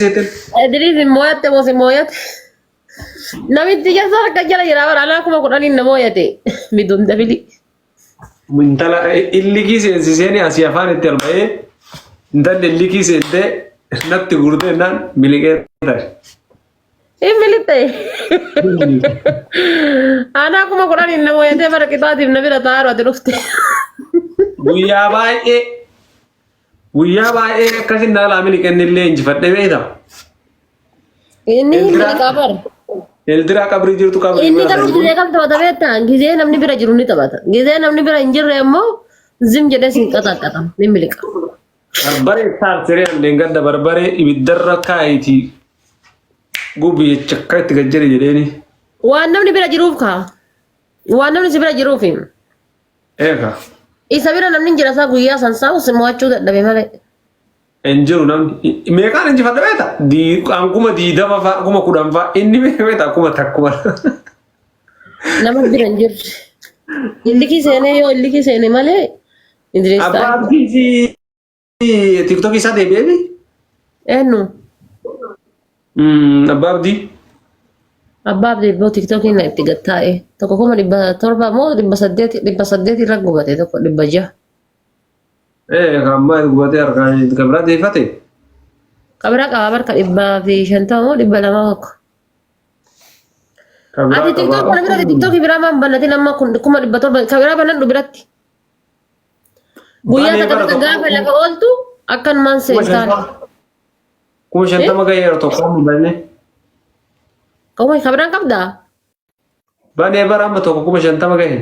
Idris mo'atte moo si mo'atte? Namichi keessaa akka jala jira bara alaa kuma kudhaniin na mo'ate bidduun dafili. Intala illikii seensiseen asii afaan itti alba'ee intalli illikii seentee natti gurtee naan miliqee tar. Miliqee. Anaa kuma kudhaniin na mo'ate bara qixaatiif na bira taa'aru ati dhufte. Guyyaa baay'ee akkasin naalaa miliqeen illee injifadhee beektaa. Inni miliqaa bara. Eldiraa qabrii jirtu qabrii. Inni garuu gizee kam taphata beektaa? Gizee namni bira jiru ni taphata. Gizee namni bira hin jirre immoo zim jedhee siin qaxaqaxam ni miliqa. Barbaree saarseree leengadda barbaree ibiddarra kaayiti gubbi chakka itti gajjare jedheeni. Waan namni bira jiruuf kaa. Waan namni si bira jiruuf. Eega. Isa bira namni jira isaa guyyaa san saa'u si mo'achuu dadhabe malee. Enjiru namni meeqaan injifadha beekta? Anguma diidama fa'a anguma kudhan fa'a inni beekta akkuma takkuma. Nama bira hin jirre. Illikii seenee yoo illikii seene malee. Abbaa abdii TikTok isaa deebi'eemi? Eenyu? Abbaa abdii. Abbaa abdii iddoo TikTokiin na itti gattaa'e. Tokko kuma 700 moo 800 irra gubate tokko 600. Kamma gubatee harkaan kabira deeffate. Kabira qaba barka 150 moo 200 tokko. Ati TikTok mana biratti TikTok biraa maan banati nama kun kuma 700 kabira banan biratti. Guyyaa takka gaafa lafa ooltu akkanumaan seentaan. Kuma 50 gaheera tokko hin banne. Kau kabiraan qabdaa? Banee bara amma tokko kuma 50 gahe.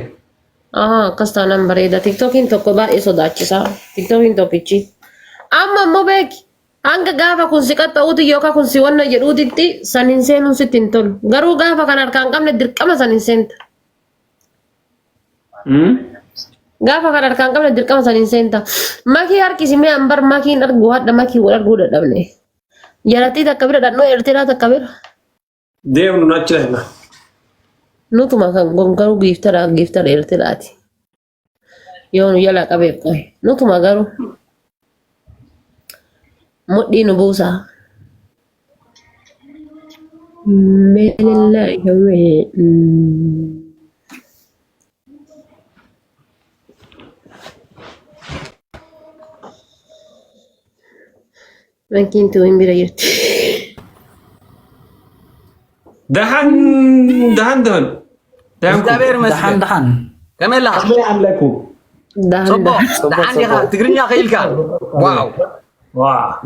Akkas taanaan bareeda. TikTokiin tokko baay'ee sodaachisaa. TikTokiin tokkichi. Amma immoo beeki. Hanga gaafa kun si qaxxa'uuti yookaan kun si wanna jedhuutitti saniin seenuun sitti hin tolu. Garuu gaafa kan harkaan qabne dirqama saniin seenta. Gaafa kan harkaan qabne dirqama saniin seenta. Makii harkisimee ambar makiin arguu hadda makii wal arguu dadhabne. Jalattii takka bira dhannoo eertiraa takka bira. Deemnu nachi laa. Nutuma kan gongaru giftara eertiraati. Yoo nu jala qabeef qabe. Nutuma garuu. Mudhii nu buusaa. Meelillaa yawee. Makiin tuhin bira jirti. Dahan. كمل لها لكم. دحان يا تقرني خيلك واو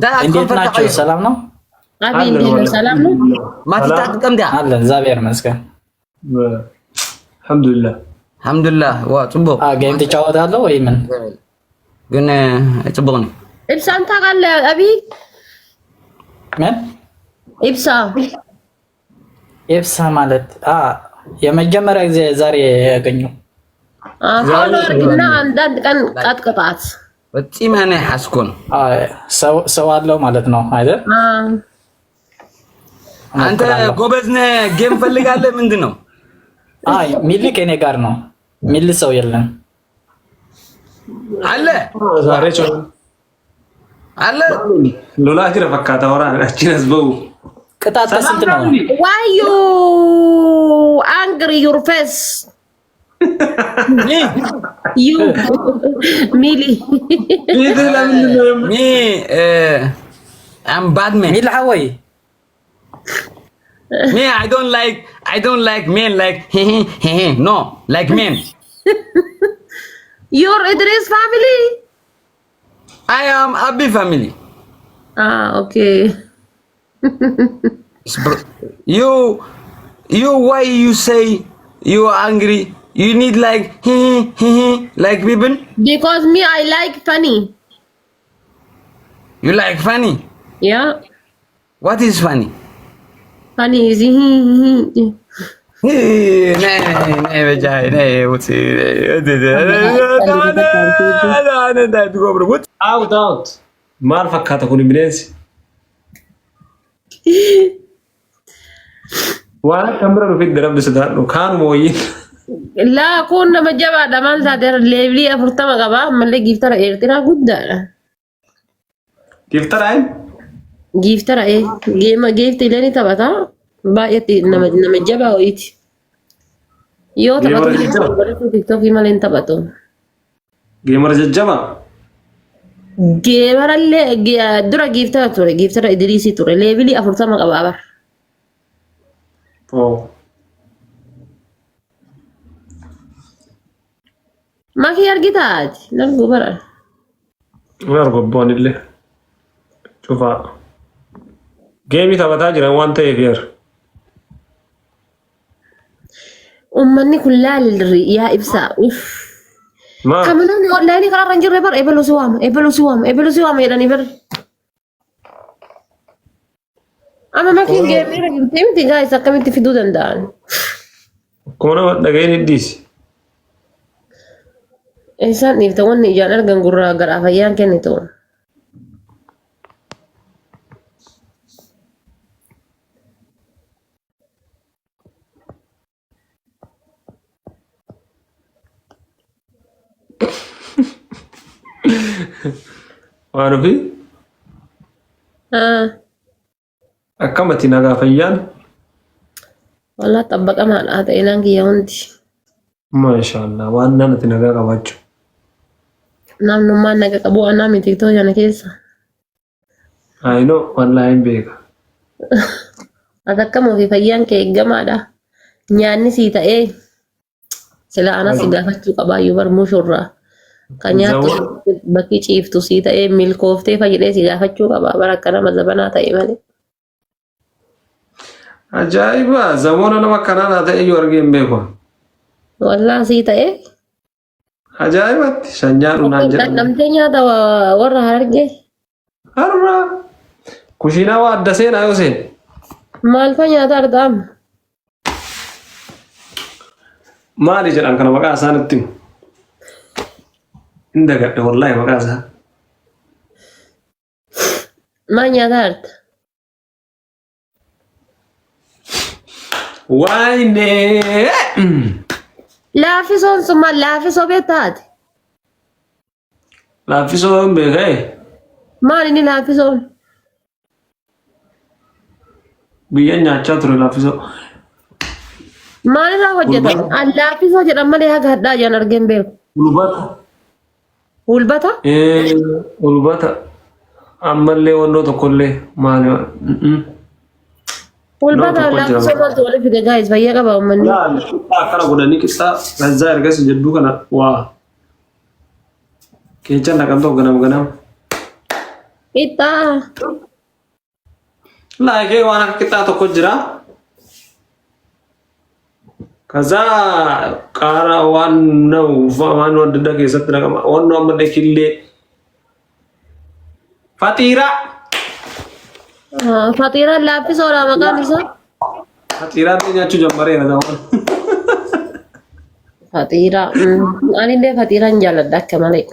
ده እንዴት ናችሁ? ሰላም ነው? አቢ እንዴት ሰላም ነው? ما تتقدم ده አለን እግዚአብሔር ይመስገን። الحمد لله وصبو ጌም ትጫወታለህ ወይ ምን? ግን ጽቡቅኒ ኢብሳን ታውቃለህ አቢ? ምን? ኢብሳ ማለት የመጀመሪያ ጊዜ ዛሬ ያገኘው ፎሎ አድርግና አንዳንድ ቀን ቀጥቅጣት። በጣም እኔ ሐስኩን ሰው አለው ማለት ነው አይደል? አንተ ጎበዝ ነህ። ጌም ፈልጋለህ ምንድን ነው? አይ ሚሊ ከኔ ጋር ነው። ሚሊ ሰው የለም አለ ዛሬ ቾ አለ ሎላ ጅራ ፈካታ ወራ አቺነስ በው ቅጣት ስንት ነው? Why you angry your face? You Mili. Me I'm bad man. ሚሊ ሐወይ Me I don't like men like no like men. Your Idris family? I am Abi family. Okay. You why you say you are angry? You need like like people? Because me I like funny. You like funny? Yeah. What is funny? Funny is Nee bejai nee what's out maal fakkaata kun bineensi waan kamera dhufit darabdi sodaadhu kaanuma wayyin laa kun nama jabaadha maal taate leevilii 40 qaba ammallee giftara eertiraa guddaadha. Giftaraan? Giiftara giifti illee ni taphata. Baay'eetti nama jabaa ho'iiti. Yoo taphatu tiktokii malee hin taphatu. Geemara jajjaba. Geemarallee dura giiftara ture. Giiftara Idriisii ture. Leebilii 40 qabaa bara. Oh. Makii argitaati. Darbu bara. Waar gobboon illee. Cufaa. Geemii taphataa jiran waan ta'eef yer. Uummanni kun laalli yaa ibsaa. Maal? Kaminaan onlaayinii kanarra hin jirre bara eebaluu si waama jedhanii bara. Amma makiin geemii irra jirtee miti gaa'is akkamitti fiduu danda'an? Akkuma nama dhaga'een hidhiisi. Isaan dhiifta wanni ijaan argan gurraa garaa fayyaan kennitu. Waan ofii akkamatti nagaa fayyaan? Walaa xabbaqamaadhaa ta'e naan kiyya hundi. Maashaallah waan namatti nagaa qabaachuu. Namnummaan naga qabu anaa miti tiktokii kana keessa. Ayinoo wallaahi hin beeka. Ati akkam ofii fayyaan kee eeggamaadha. Nyaanni sii ta'ee sila anas si gaafachuu qabaayyuu barmuu shurraa. Kan nyaattu bakki ciiftu sii ta'ee milkooftee fayyadee si gaafachuu qabaa bara akka nama zabanaa ta'e malee. Ajaa'iba! Zamoona nama akkanaa ta'e iyyuu argee hin beeku. Wallaan sii ta'ee. Ajaa'ibatti shanyaadhu naan jedhamu. Namtee nyaata warra Harargee. Har'a kushiinaa waa adda seenaa yoo seen. Maal fa nyaata argaama? Maali jedhan kana maqaa isaanitti himu. Hin dagadhe wallaahi maqaa isaa. Maal nyaata arta? Waayinee! Laaffisoon sun maal laaffisoo beektaati? Laaffisoo hin beekee? Maal inni laaffisoon? Biyya nyaachaa ture laaffisoo. Maalirraa hojjetama? Laaffisoo jedhan malee haga hadhaa jiran argeen beeku. Ulbata. Ulbata? Ulbata. Ammallee wannoo tokkollee maali? Ulbata laaffisoo maaltu wali fide gaa'is fayyaa qaba uummanni. Akkana godhanii qixxaa gazzaa ergas jedduu kana waa. Keechaan naqamtoo ganam. Qixxaa. Laakee waan akka qixxaa tokko jira. Kazaa qaara waan adda addaa keessatti naqama. Wannoo ammallee killee. Fatiiraa. Fatiiraan laaffisoodha maqaan isaa. Fatiiraan nyaachuu jammareera ta'uu. Fatiiraa. Anillee fatiiraan jaalladha akka malee.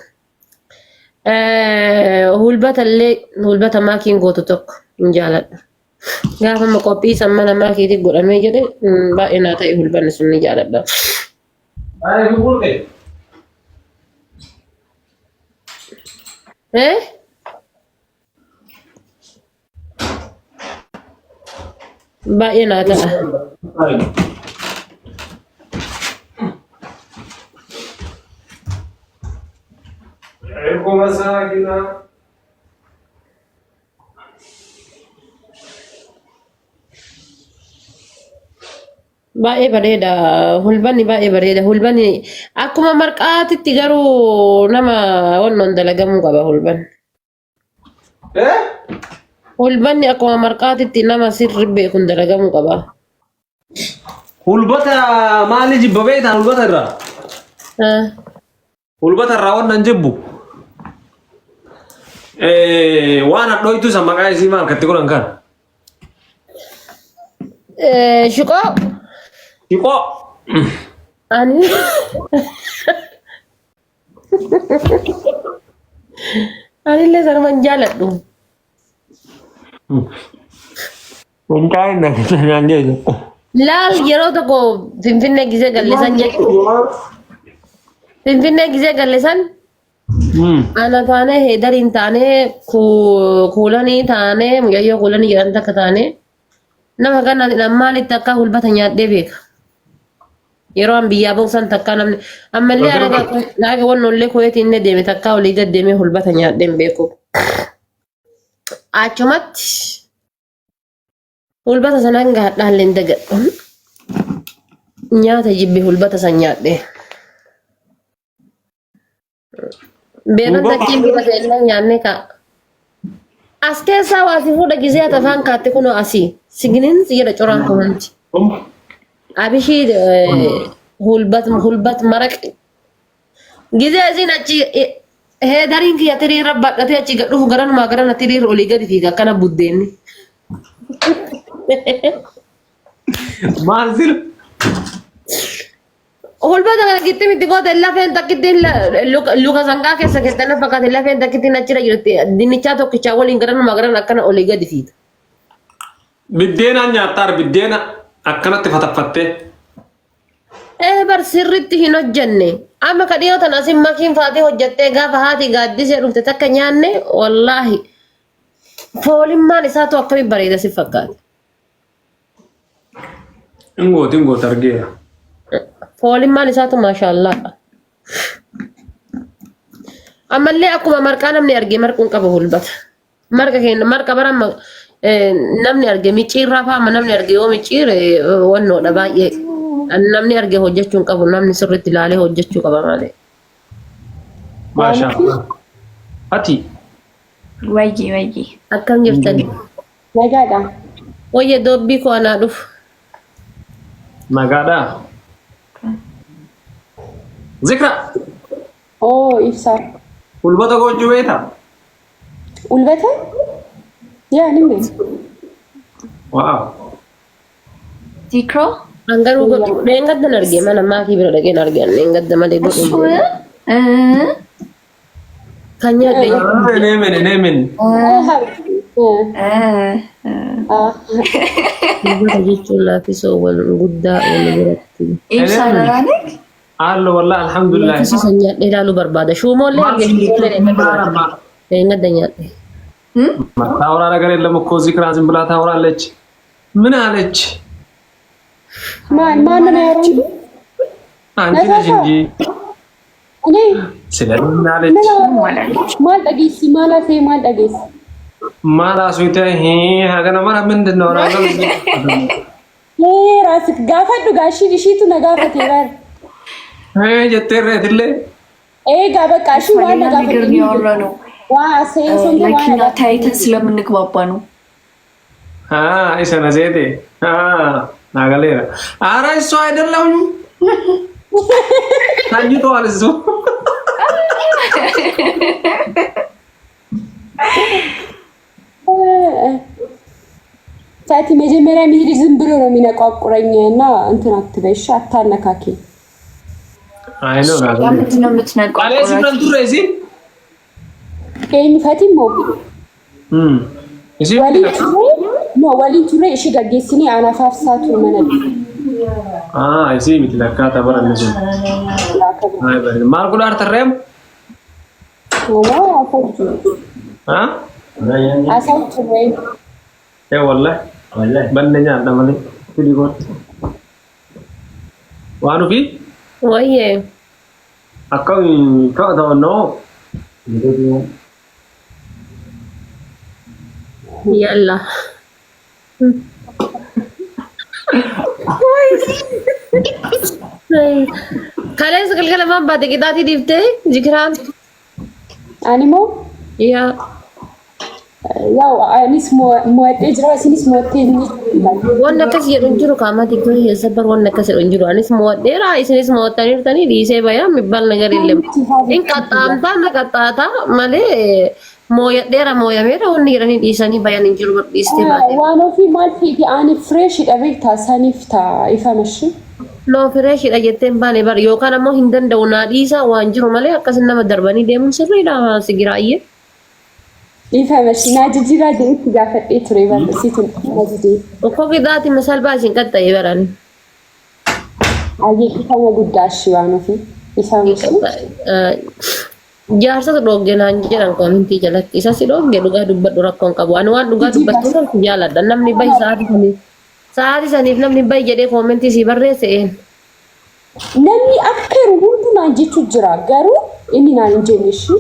Hulbata maakiin gootu tokko hin jaalladha. Gaafa qophii sammana maakiitiif godhamee jedhe baay'ee naa ta'e hulbanni sun ni jaalladha. Baay'ee naa ta'a. Baay'ee bareeda. Hulbanni baay'ee bareeda. Hulbanni akkuma marqaatitti garuu nama wannoon dalagamuu qaba hulbanni. Hulbanni akkuma marqaatitti nama sirri beekuun dalagamuu qaba. Hulbata maali jibba beektaa hulbata irraa? Hulbata irraa wannan jibbu. Waan hadhooytu isa maqaa isii maal katti godhan kan? Shiqoo. Shiqoo. Ani. Anillee sanumaan jaalladhu. Wantaa'in naan jedhu. Laal yeroo tokko Finfinnee gisee galleessan jechuudha. Finfinnee gisee galleessan Ana taane heedariin taane kuulanii taane mucayyoo kuulanii jedhan takka taane nama gannaadhaan maalitti akka hulbata nyaadhee beeka. Yeroo an biyyaa boksan takka namni ammallee alaga wannollee koyeetiin inni deeme takka olii gad deemee hulbata nyaadheen beeku. Achumatti hulbata sanaan gaadhaan leen dagadhu. Nyaata jibbi hulbata san nyaadhee. Beeron takkiin bita illee nyaanne ka. As keessaa waasi fuudha gizee atafaan kaatte kunoo asii. Siginiin jedha coraan kumanti. Abishii hulbat maraq. Gizee isiin achi heedariin kiyya tiriirra badhatee achi gadhuuf garanumaa garana tiriirra olii gadi fiiga akkana buddeenni. Maal sir? Hulbata kana gitti miti goota lafeen takkitti luka sangaa keessa keessatti fakkaate lafeen takkitti achirra jirti dinnichaa tokkichaa waliin garanumaa garana akkana olii gadi fiiga. Biddeenaan nyaattaa biddeena akkanatti fataffattee. Bar sirriitti hin hojjenne. Amma ka dhiyootan asin makiin faatee hojjettee gaafa haati gaaddisee dhufte takka nyaanne wallaahi foolimmaan isaatu akkamiin bareeda si fakkaate. Ingooti argeera. Foolimmaan isaatu maashaallah. Ammallee akkuma marqaa namni argee marquun qaba hulbata. Marqa keenya marqa baramma namni argee micciirraa faama namni argee yoo micciire wannoodha baay'ee. Namni argee hojjechuun qabu namni sirriitti ilaalee hojjechuu qaba malee. Maashaallah. Ati. Wayyi. Akkam jirtani? Nagaadha. Wayye doobbii koo anaa dhufu. Nagaadha. Zikra. Oh, ibsa. Hulbata gochuu beekta? Ulbata? Yaa ni beeku. Waaw. Zikro? Angaruu godhu dheengaddan argee mana maatii bira dhaqeen argan dheengadda malee godhu. Kan nyaadhe. Neemen. Hulbata jechuun laafisoo wal guddaa wal biratti. Ibsa naraane? Allo wallahi alhamdulillah. Laafisoo nyaadhee ilaaluu barbaada. Shuumollee argee dheengadda nyaadhe. ታውራ ነገር የለም እኮ ዚክራ ዝም ብላ ታውራለች። ምን አለች? ማን ነው ያወራው? አንቺ ነሽ እንጂ እኔ ስለምን አለች? ማል ጠጊሲ ማል ጠጊሲ ማራሱ ይተህ ሀገና ማራ ምንድነው ራሱ ራስክ ጋፈዱ ጋሺ ዲሺቱ ነጋፈት ይላል ጀተረትለ ጋበቃ እሺ ዋና ጋፈት ነው መኪና ታይተን ስለምንግባባ ነው። ኢሰነ ዜቴ ናገሌራ ኧረ እሱ አይደለም ታኝቷል እሱ ሳቲ መጀመሪያ ሚሄድ ዝም ብሎ ነው የሚነቋቁረኝ እና እንትን አትበይሽ አታነካኪ አይ ነው ናገሌራ ምንድን ነው የምትነቋቁረኝ? አለዚ ምንድን ነው እዚህ Keen Fatima. Isi waliin ture ishee gaggeessanii anaaf saatu mana. Isi miti lakkaata baranne sun. Maal godhaa tarreem? Asaaltu ree. Wallahi. Banne nyaadha malee. Fili gooti. Waan ofii? Wayyee. Akkam ta'u ta'annoo. Yalla. Kaleessa galgalamaan baate qixaatii dhiiftee Zikiraan. Animoo? Yaa. Yaw anis mo'adhee jira isinis mo'attee Wanni akkas jedhu hin jiru qaama tiktookii keessa bar wanni akkas jedhu hin jiru. Anis mo'adheera isinis mo'attaniirtanii dhiisee bayaa mibbal nagar illee. In qaxxaamtaa na qaxxaataa malee mooyameera wanni jedhanii dhiisanii bayan hin jiru dhiistee baate. waan ofii maal fiiti ani fireeshidha beektaa saniif ta'a ifamashi. Noo fireeshidha jetteen baane bar yookaan ammoo hin danda'u naa dhiisaa waan jiru malee akkasin nama darbanii deemuun sirriidha sigiraayyee. Ifamashi naa jijjiiraa jedhetti gaafadhee ture bal'isiitu na jijjiiree. Okkoo qixaati masalbaa isin qaxxa'ee barani. Ayyee ifama guddaa ishee waan ofii ifamashi. Jaarsa dhooggeenaan jedhan koomintii jalatti isa si dhoogge dhugaa dubbadhu rakkoon qabu ani waan dhugaa dubbachuu san jaaladha namni bahi sa'aatii saniif namni bahi jedhee koomintii si barreesse namni akka hundinaan jechuu jira garuu inni naan hin jenne shi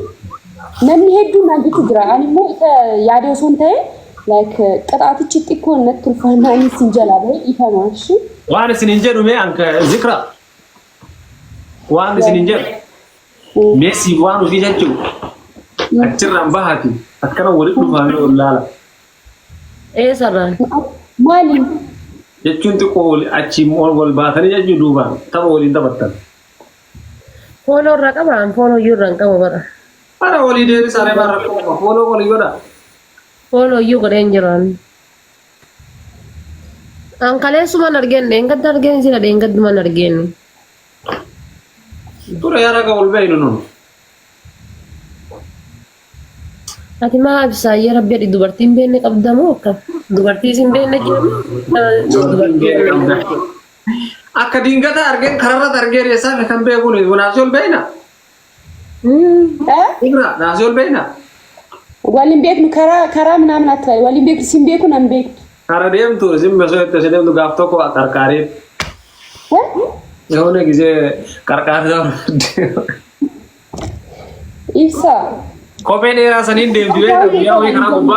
namni hedduu naan jechuu jira ani immoo isa yaadee osoo hin ta'e like qixaatichi xiqqoo natti ulfaannaan isin jalaa bahee dhiifamaa shi waan isin hin jedhu mee anka zikra waan isin hin jedhu Messi waan ofii jechuun achirraan bahati akkana walitti dhufanii ollaala. sarraan. Maaliin? Jechuun xiqqoo achi wal baatanii jechuun duubaan tapha waliin taphattan. Fooloo irraa qabaan fooloo iyyuu irraa hin qabu bara. Bara walii deebisanii bara fooloo walii godha. Fooloo iyyuu godheen jiraan. Ankaleessumaan argenne engadda argeen sila dheengaddumaan argenne. Tura yaara ka ol beeynu nun. Ati maa absaayyaa rabbi adii dubartiin beenne qabdamoo akkam? Dubartii isin beenne jedhamu? Akka diingata argeen kararratti argee reessaa kan beekuun naasii ol beeyna. Ibra naasii ol beeyna. Waliin beeknu karaa ምናምን አትበል waliin beeknu sin beeku nan beektu. Kara deemtu isin mesoo itti isin deemtu gaaf tokko qarqaaree. የሆነ ጊዜ ቀርቃር ነው ኢብሳ ኮፔን የራሰኒን ደምዱ ያው ይከራ ጉባ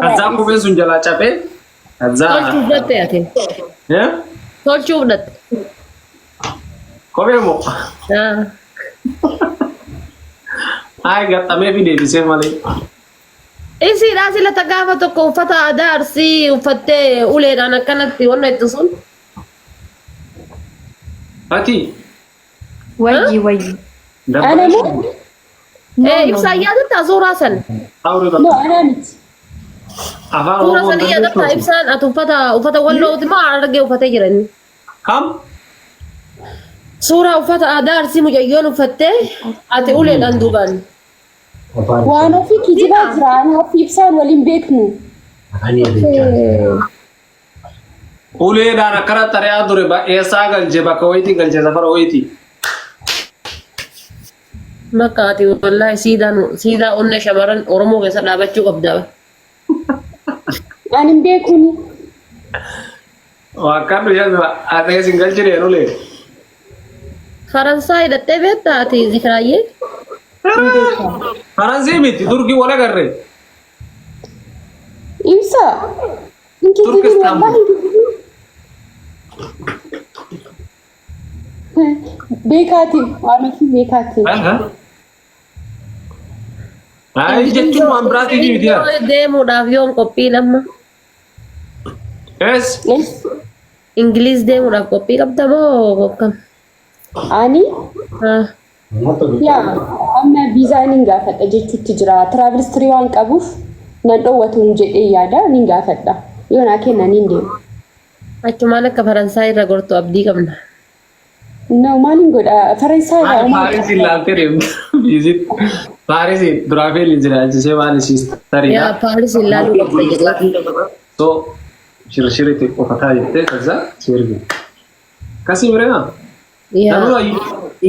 ከዛ ኮፔን ሱንጀላ ጫፔ ከዛ ቶልቹበት ያቴ ቶልቹበት ኮፔሞ አይ ገጠመ ቢዴ ቢሴ ማለት ኢሲ ራሲ ለተጋፈቶ ኮፈታ ዳርሲ ወፈቴ ኡሌዳን ከነቲ ወነ ይጥሱን Ati. Wayyi. Ana mo? Ibsa yaadatta suuraa san. No, ana miti. Afaan Suuraa san yaadatta ibsaan ati uffata wallooti maa argee uffatee jirani. Kam? Suuraa uffata aadaa arsii mucayyoon uffattee ati uleedhaan duubaan. Waan ofii kijibaa jira ana ofii ibsaan waliin beeknu. Uleedhaan akkana xariyaa ture eessaa galchee bakka wayitii galchee safara wayitii. Makkaati wallahi siidaa onnee shamarran Oromoo keessa dhaabachuu qabda. Ani hin beekuni. Wakkaan dhuyaa ati isin galchine ulee. Faransaay hidhattee beektaa ati zikraayyee? Faransii miti Turkii wal agarree. Ibsa. Turkistan. Beekati waan ofii beekati. Ay jechuun waan biraati miti yaa. Deemuudhaaf yoom qophiin amma? Yes. Ingiliiz deemuudhaaf qophii qabda moo akkam? Ani? Yaa amma viizaa nin gaafadha jechuutti jira. Travel history waan qabuuf nan dhoowwatuun jedhee yaada nin gaafadha. Yoo naa kennan hin deemu. Achumaan akka Faransaay irra gortu abdii qabna. No, maalin godha Faransaay irraa Paarisiin laaltee deemtu. Viizit Paarisiin duraafee jiraachisee waan isiis tarii. Yaa Paarisiin laaluu qabda jedhee. So shirshiritti qofataa jettee kaza sirbi. Kasii bireema. Tanuu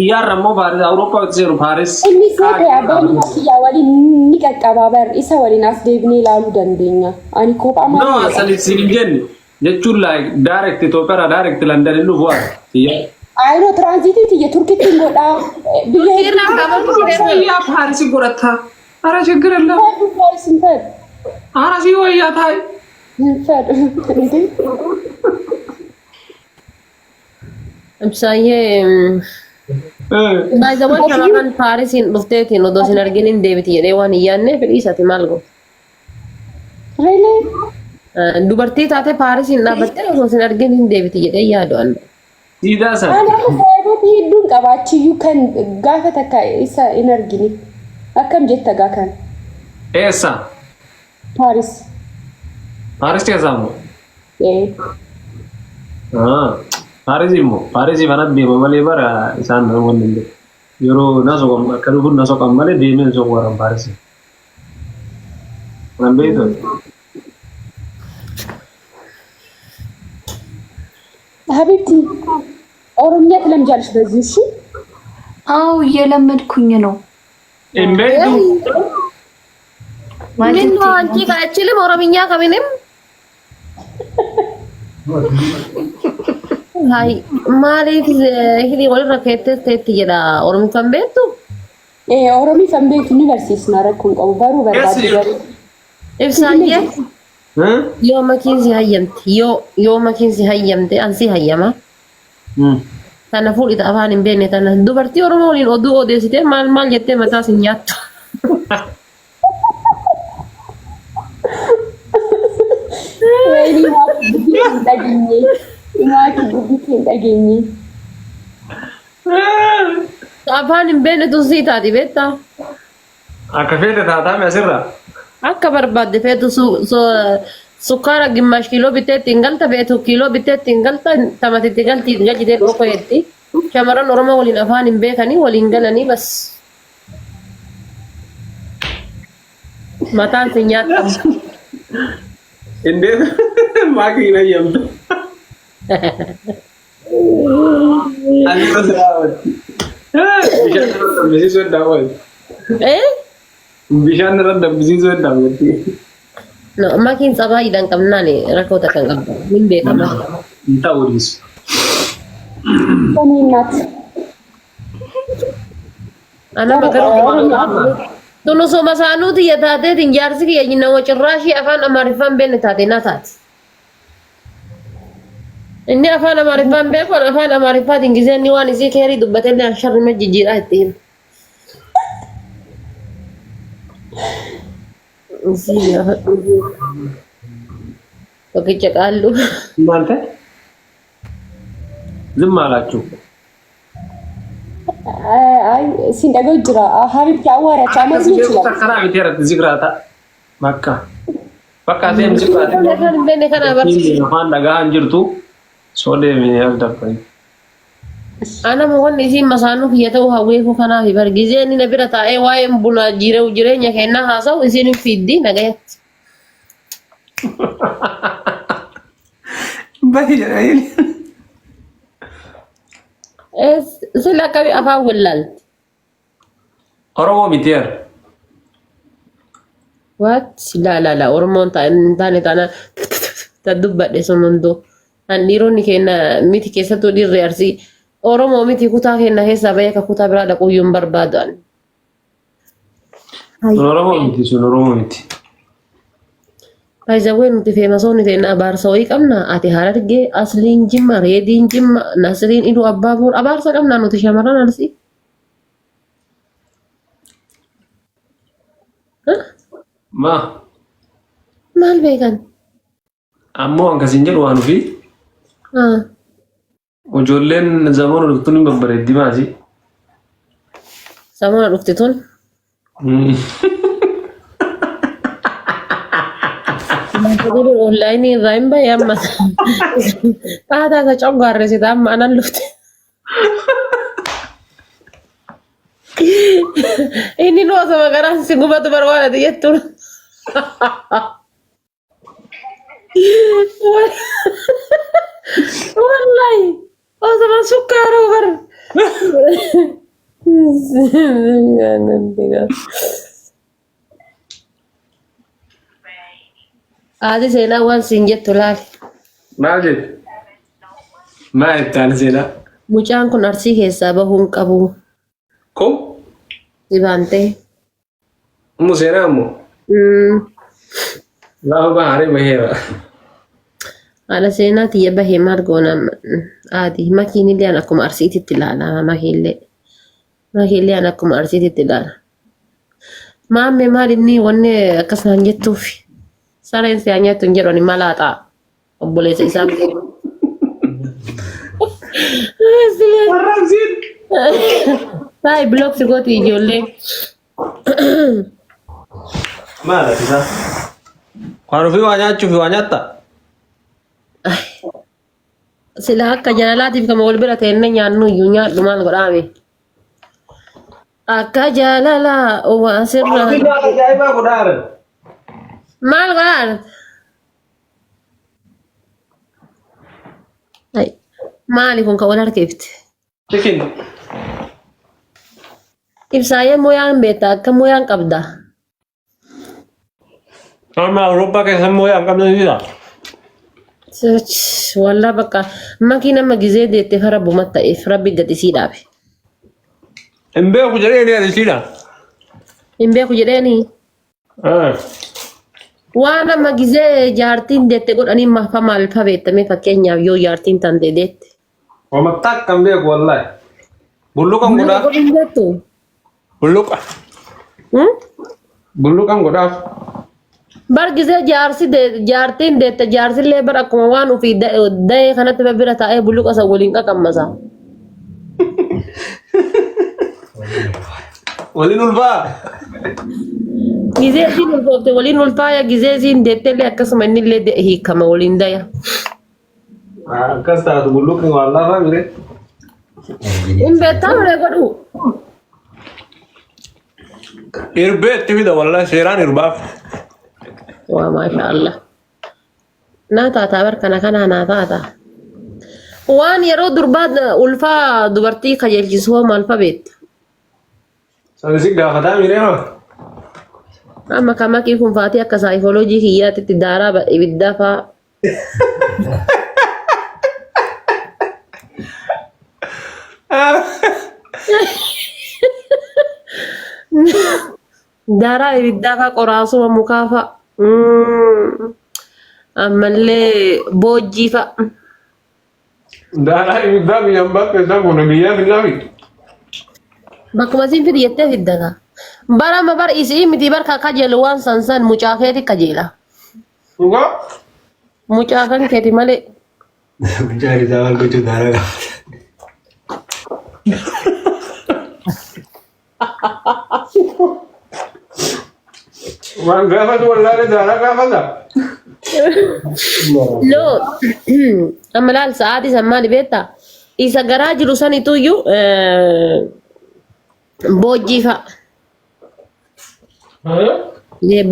iyyaarra immoo Paaris Awurooppaa itti seenu Paaris. inni seete abbaan kiyyaa waliin ni qaqqabaa bar isa waliin as deebinee ilaaluu dandeenya. Ani kophaa No, asal isin hin jenne jechuun like direct Itoophiyaa direct London hin dhufu waan. Ayno transitii tiyya Turkiitti godhaa biyya Yaa Paarisiin godhataa. Ara ችግር የለም. Paaris hin fedhu. Ara si wayyaa taa'e. Hin fedhu. Ibsaayyee baay'ee shamarran Paarisiin dhufteetiin odoo isin arginiin deebiti jedhee waan hin yaadne fedhii isaati maal godhu. Really? Dubartii taate Paarisiin dhaabbattee osoo isin arginiin deebiti jedhee yaadu anna. Siidaa sana. Ani amma saayibota hedduun qabaachiyyuu kan gaafa takka isa hin argine. Akkam jetta gaa kan? Eessa? Paaris. Paaris keessaa moo? Paaris immoo Paarisii kanatti deema malee bara isaan wanni hin yeroo na soqan akka dhufuun na soqan malee deemee hin soqu warran Paarisii. Kan beektu. ሀቢብቲ ኦሮምኛ ትለምጃለሽ በዚህ? እሺ አዎ እየለመድኩኝ ነው። Embedduu. من هو أنتي كأتشلم ورمينيا كمينم هاي مالي هذي ولا ركيت تيجي ورمي كم بيتو Oromii kan beektu ni barsiisna rakkoon qabu baruu barbaadu garuu. إبساية Huh? يوم كينزي هيمت يوم كينزي هيمت أنسي هيما تانا فول إذا أفان بيني تانا دوبرتي ورمولين أدو أوديسيتي مال جتة متى سنيات Wayii maaki guddisee hin dhageenye. Maaki guddisee hin dhageenye. أفان بيني تنسي تاتي بيتا Akka feete taataame asirra. akka barbaadde feetu sukkaara gimaash kiiloo biteetti hin galta feetu kiiloo biteetti hin galta tamatitti galti galchitee dhokko jetti shamarran oromoo waliin afaan hin beekanii waliin galanii bas mataan si nyaatamu Indeed maakii hin hayyamtu. Ani gosa daawwatti. Bishaan irra dambisiisuu hin daawwatu. Bishaan irra dambisiisuu hin daawwatti. no makiin sabaayiidhaan qabnaani rakkoota kan qabda hin beekama Hin ta'uu dhiisu. Sanii naati. ana magaruu tunu soma saanuuti ya taateetiin jaarsi kiyya nama cirraashii afaan amaariffaan beekne taate na taate inni afaan amaariffaan beeku afaan amaariffaatiin giseenni waan isii keerii dubbateellee sharri majjijjiidhaa itti hima tokkicha qaallu Maal ta'e? Zimma alaachuu. Siin dhaga'u jira. Habibti awwaarachaa maal Akkasii jechuu beektu karaa miti irratti zikraata. Bakka. Bakka adeemu zikraata. kan hin beekne kana barsiisa Afaan dhagaa hin jirtu. Soo deemee as dabbani. anama wanni isiin masaanuu kiyya ta'uu hawweeku kanaaf bargizee inni na bira taa'ee waa'een buna jireenya kennaa haasa'u isiin hin fiiddi nagayatti. Baay'ee jedhanii. Sila akkami afaan wallaalti. Oromoo mitiyeer. Waat la Oromoon taane taana ta dubbadhe sun hunduu. An dhiironni kenna miti keessattuu dhiirri arsii. Oromoo miti kutaa kenna keessaa bahee akka kutaa biraa dhaquuyyuu hin barbaadan. Sun Oromoo miti sun Oromoo miti. Faayizawwee nuti feemasoonni ta'in abaarsa wayii qabna. Ati Harargee, Asliin Jimma, Reediin Jimma, Nasriin Iduu Abbaa Boor abaarsa qabna nuti shamarran arsii. Maal beekan? Ammoo akkasiin jedhu waan ofii. Ijoolleen zamana dhuftuun hin babbareeddi maasi. Zamana dhufti tun. Online irraa hin bahe amma. Taataa isa coggaarresita amma anan lufte. Inni noosama garaan si gubatu barbaadate jettuun. Wallahi. Osama sukkaaruu bar. Adi seenaa waan siin jettu laali. Maal jedhu? Maal ittaan seenaa? Mucaan kun arsii keessaa bahuun qabu. Kun? Dibaantee. Ammoo seenaa ammoo? Laafa baharee baheera. Haala seenaa tiyya bahee maal goona adi makiinillee an akkuma arsiititti ilaala makiillee. Makiillee an akkuma arsiititti ilaala. Maamme maal inni wanni akkasumaan jettuufi. Sareen siyaa nyaattu hin jedhani malaaxaa obboleessa isaa Warraabsiin! Taa'e biloogsi gooti ijoollee. Maal atisaa? Waan ofii waa nyaachuuf waa nyaatta? Sila akka jaalalaatiif kama wal bira ta'e nyaannu iyyuu nyaadhu maal godhaame. Akka jaalalaa waa sirraa. Nyaata ajaa'ibaa godhaaran. Maal godhaan? Maali kun ka wal harkeefte? Chicken. Ibsaayee mooyaan beektaa akka mooyaan qabda. Amma Awurooppaa keessatti mooyaa hin qabne jira. Wallah bakka makiina magizee deettee fara bumat ta'eef rabbi gatisii dhaabe. Hin beeku jedhee ni adisiidha. Hin beeku jedheeni. Waan amma gizee jaartiin deette godhanii mafa maalfa beektamee fakkeenyaaf yoo jaartiin tan deette. Wama takka hin beeku wallahi. Bulluqan godhaaf. Hin beektu. Bulluqa. Bulluqan godhaaf. Bar gizee jaartiin deette jaarsillee bar akkuma waan ofii da'ee kanatti bira taa'ee bulluqa isa waliin qaqammasa. Waliin ulfaa. Gizee siin ulfoofte waliin ulfaaya gizee siin deettellee akkasuma innillee hiikama waliin daya. Akkas taatu bulluqni waan laafaa mire. Hin beektaa malee godhu. Irbee itti fida wallahi seeraan irbaaf. Waa maasha Allah. Naa taataa bar kana naa taata. Waan yeroo durbaa ulfaa dubartii qajeelchisu hoo maalfa beekta? Sanisi gaafataa mireema. Amma kamakii kun faatii akka saayikooloojii kiyyaatitti daaraa ibiddaa faa. Daaraa ibiddaa faa qoraasuma mukaa faa. Ammallee boojjii faa. Daaraa ibiddaa biyyaan bakka isaa kun biyyaa finnaami. Bakkuma siin fidi jettee fiddataa. Barama bar isii miti barka kajeelu waan sansan mucaafeeti kajeela. Dhugaa? Mucaafan keeti malee. Mucaan isaa maal gochuu daaraa gaafata. Waan gaafatu wallaalee daaraa gaafata. Loo amma laal sa'aatii san maali beektaa? Isa garaa jiru sanituyyuu boojjii fa'a.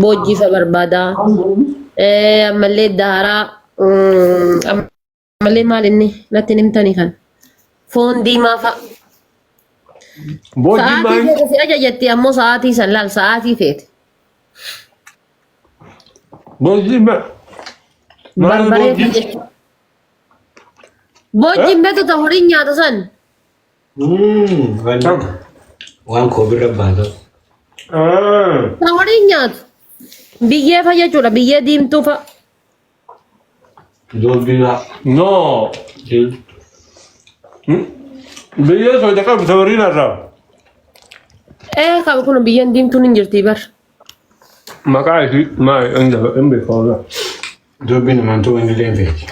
Boojjii fa'a barbaada. Ammallee daaraa ammallee maal inni natti himtanii kan foon diimaa fa'a. Boojjii Sa'aatii maal? feete si ajajatti ammoo sa'aatii san laal sa'aatii feete. Boojjii maal? Maal Barbaree boojjii? jechuudha. Boojjiin beektu horiin nyaata san. Waan koobirra baatu. Ta horiin nyaatu. Biyyee fa'a jechuudha biyyee diimtuu fa'a. Doobbiidha. No. Biyyee soota qabu sabariin irraa. Qabu kun biyyeen diimtuun hin jirti bar. Maqaa isii maal hin beekamu. Doobbiin amantuu inni leen feeti.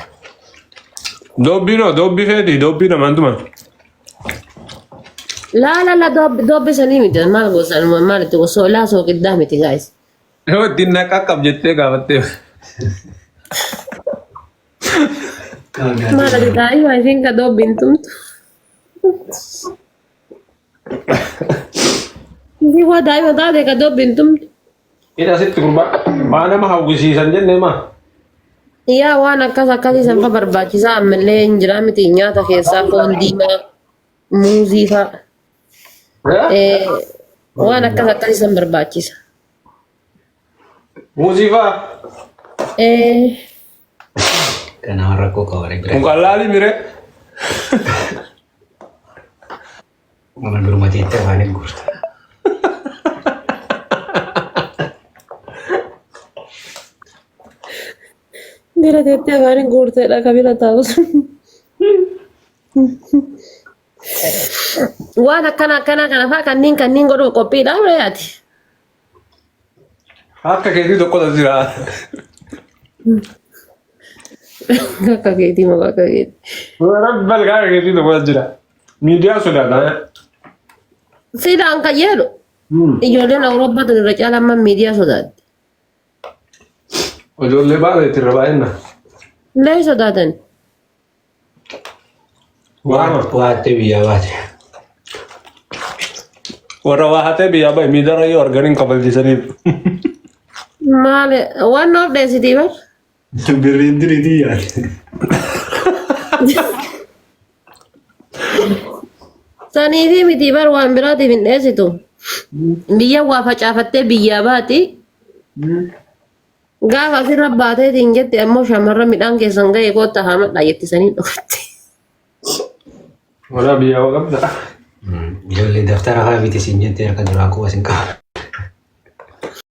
Doobbii feeti doobbii namantuma. La dobbe sanii miti maal gosan maal itti gosoo laasoo qiddaa miti guys. Yoo ittiin naqaa qab jettee gaafattee. Maal ati taa'ii waa isheen ka dobbiin tumtu. Isin waa daa'ima taate ka dobbiin tumtu. Ida asitti gurbaa waa nama hawwisiisan jennee maa? Yaa waan akkasii san fa barbaachisaa ammallee hin jiraa miti nyaata keessaa foon diimaa muuzii fa'a. Waan akkasii san barbaachisa. Muuzii faa? Kanaaf rakkoo qabalee bira. Kun qallaali mire? Mana durmatii itti afaaniin guurta. Dira teettee afaan guurteedha kabila taa'us. Waan akkana kana faa kanneen godhuuf qophiidha yaati. Akka keetii tokkotu jira. Akka keetii moo akka keetii. Balgaa keetii tokkotu jira. Miidiyaa sodaata. Siidaan kan jedhu. Ijoolleen Awurooppaatu irra caalaa amma miidiyaa sodaatti. Ijoollee baala itti rabaa'inna. Lee sodaatan. Waattee biyyaa baate. Warra waa hatee biyyaa bahe miidiyaan yoo arganiin kabalchisaniif. Maali waan noof dheessitii bar? Birriin diriitii yaade. Sanii fi miti bar waan biraatiif hin dheessitu. Biyya waa facaafattee biyyaa baati. Gaafa asirra baateetiin jette ammoo shamarran midhaan keessan ga'e kootta haamadha jettisanii dhufatti. Wala biyyaa waa qabda. Ijoollee daftara haa biti siin jettee harka duraa kubbaa siin qaba.